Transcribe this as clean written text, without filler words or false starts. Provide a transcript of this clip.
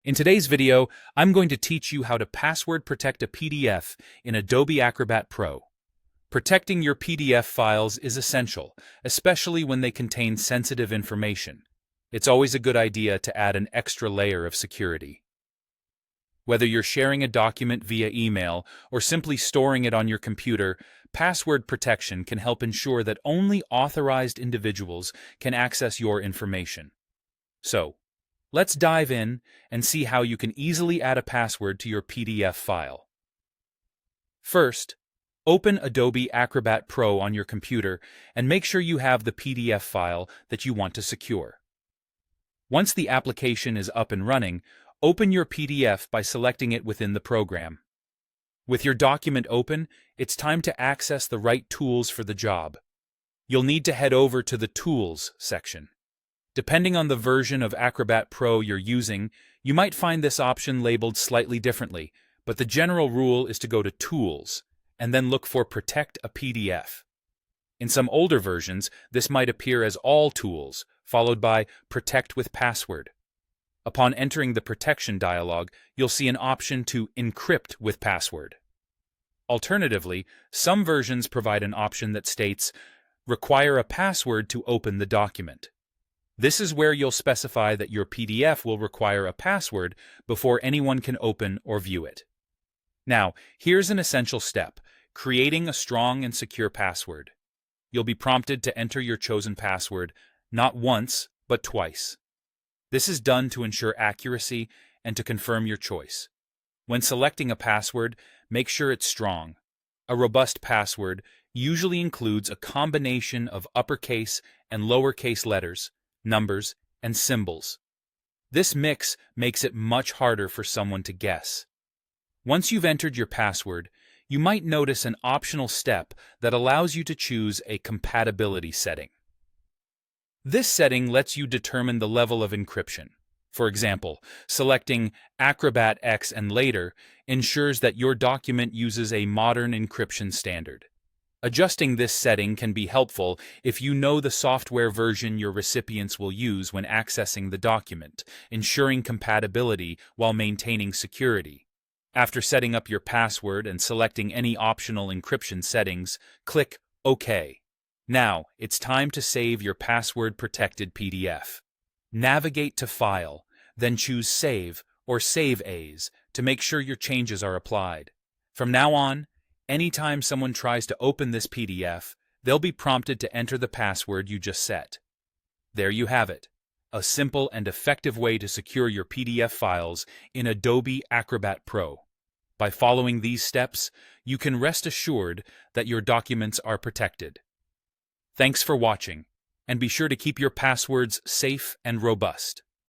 In today's video, I'm going to teach you how to password protect a PDF in Adobe Acrobat Pro. Protecting your PDF files is essential, especially when they contain sensitive information. It's always a good idea to add an extra layer of security. Whether you're sharing a document via email or simply storing it on your computer, password protection can help ensure that only authorized individuals can access your information. So, let's dive in and see how you can easily add a password to your PDF file. First, open Adobe Acrobat Pro on your computer and make sure you have the PDF file that you want to secure. Once the application is up and running, open your PDF by selecting it within the program. With your document open, it's time to access the right tools for the job. You'll need to head over to the Tools section. Depending on the version of Acrobat Pro you're using, you might find this option labeled slightly differently, but the general rule is to go to Tools and then look for Protect a PDF. In some older versions, this might appear as All Tools, followed by Protect with Password. Upon entering the protection dialog, you'll see an option to encrypt with password. Alternatively, some versions provide an option that states, require a password to open the document. This is where you'll specify that your PDF will require a password before anyone can open or view it. Now, here's an essential step, creating a strong and secure password. You'll be prompted to enter your chosen password, not once, but twice. This is done to ensure accuracy and to confirm your choice. When selecting a password, make sure it's strong. A robust password usually includes a combination of uppercase and lowercase letters, numbers, and symbols. This mix makes it much harder for someone to guess. Once you've entered your password, you might notice an optional step that allows you to choose a compatibility setting. This setting lets you determine the level of encryption. For example, selecting Acrobat X and later ensures that your document uses a modern encryption standard. Adjusting this setting can be helpful if you know the software version your recipients will use when accessing the document, ensuring compatibility while maintaining security. After setting up your password and selecting any optional encryption settings, click OK. Now, it's time to save your password-protected PDF. Navigate to File, then choose Save or Save As to make sure your changes are applied. From now on, anytime someone tries to open this PDF, they'll be prompted to enter the password you just set. There you have it, a simple and effective way to secure your PDF files in Adobe Acrobat Pro. By following these steps, you can rest assured that your documents are protected. Thanks for watching, and be sure to keep your passwords safe and robust.